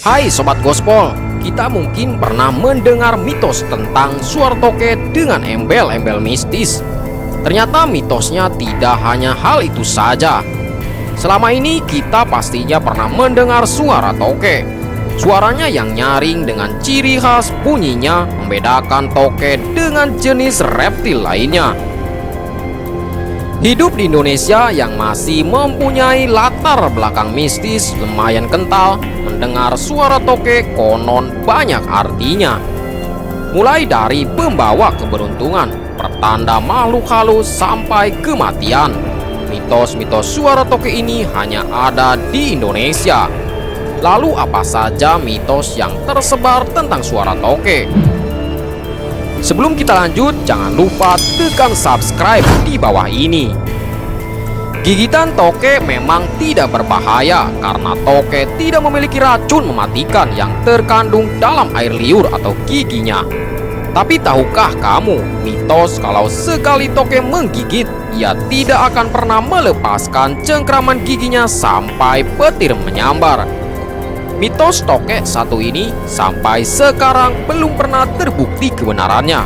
Hai Sobat Gospel, kita mungkin pernah mendengar mitos tentang suara toke dengan embel-embel mistis. Ternyata mitosnya tidak hanya hal itu saja. Selama ini kita pastinya pernah mendengar suara toke. Suaranya yang nyaring dengan ciri khas bunyinya membedakan toke dengan jenis reptil lainnya. Hidup di Indonesia yang masih mempunyai latar belakang mistis lumayan kental, mendengar suara toke konon banyak artinya. Mulai dari pembawa keberuntungan, pertanda makhluk halus sampai kematian. Mitos-mitos suara toke ini hanya ada di Indonesia. Lalu apa saja mitos yang tersebar tentang suara toke? Sebelum kita lanjut, jangan lupa tekan subscribe di bawah ini. Gigitan toke memang tidak berbahaya karena toke tidak memiliki racun mematikan yang terkandung dalam air liur atau giginya. Tapi tahukah kamu, mitos kalau sekali toke menggigit, ia tidak akan pernah melepaskan cengkraman giginya sampai petir menyambar. Mitos toke satu ini sampai sekarang belum pernah terbukti kebenarannya.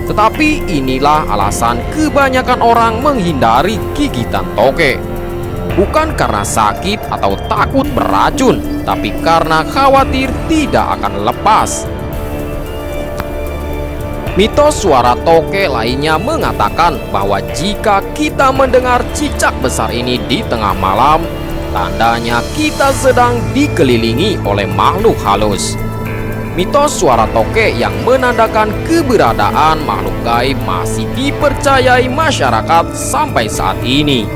Tetapi inilah alasan kebanyakan orang menghindari gigitan toke. Bukan karena sakit atau takut beracun, tapi karena khawatir tidak akan lepas. Mitos suara toke lainnya mengatakan bahwa jika kita mendengar cicak besar ini di tengah malam, tandanya kita sedang dikelilingi oleh makhluk halus. Mitos suara toke yang menandakan keberadaan makhluk gaib masih dipercayai masyarakat sampai saat ini.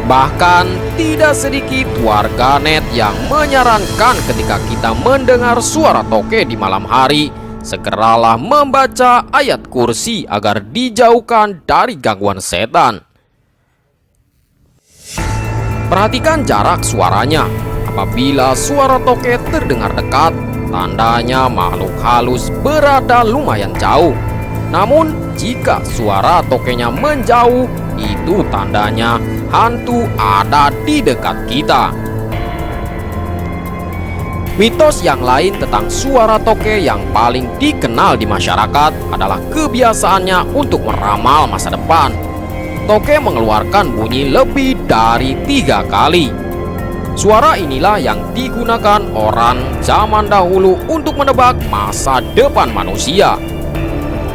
Bahkan tidak sedikit warganet yang menyarankan ketika kita mendengar suara toke di malam hari, segeralah membaca ayat kursi agar dijauhkan dari gangguan setan. Perhatikan jarak suaranya. Apabila suara toke terdengar dekat, tandanya makhluk halus berada lumayan jauh. Namun jika suara tokenya menjauh, itu tandanya hantu ada di dekat kita. Mitos yang lain tentang suara toke yang paling dikenal di masyarakat adalah kebiasaannya untuk meramal masa depan. Toke mengeluarkan bunyi lebih dari 3 kali. Suara inilah yang digunakan orang zaman dahulu untuk menebak masa depan manusia.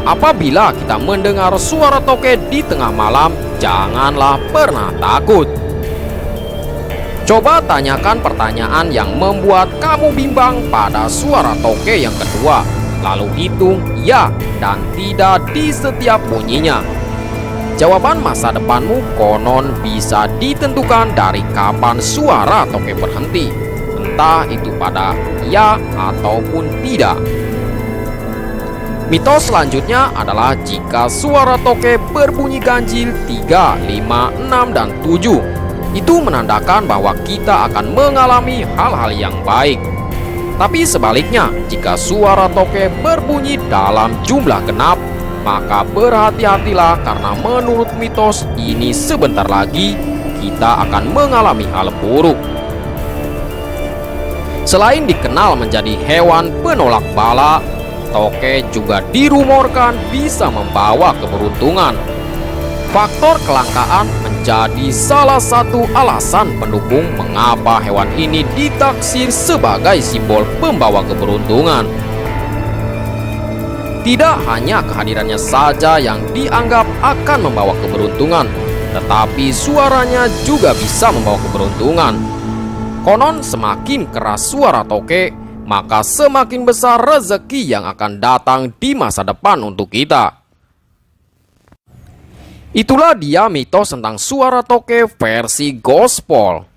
Apabila kita mendengar suara toke di tengah malam, janganlah pernah takut. Coba tanyakan pertanyaan yang membuat kamu bimbang pada suara toke yang kedua, lalu hitung ya dan tidak di setiap bunyinya. Jawaban masa depanmu konon bisa ditentukan dari kapan suara toke berhenti, entah itu pada ya ataupun tidak. Mitos selanjutnya adalah jika suara toke berbunyi ganjil 3, 5, 6, dan 7, itu menandakan bahwa kita akan mengalami hal-hal yang baik. Tapi sebaliknya, jika suara toke berbunyi dalam jumlah genap, maka berhati-hatilah karena menurut mitos ini sebentar lagi kita akan mengalami hal buruk. Selain dikenal menjadi hewan penolak bala, toke juga dirumorkan bisa membawa keberuntungan. Faktor kelangkaan menjadi salah satu alasan pendukung mengapa hewan ini ditaksir sebagai simbol pembawa keberuntungan. Tidak hanya kehadirannya saja yang dianggap akan membawa keberuntungan, tetapi suaranya juga bisa membawa keberuntungan. Konon semakin keras suara toke, maka semakin besar rezeki yang akan datang di masa depan untuk kita. Itulah dia mitos tentang suara toke versi gospel.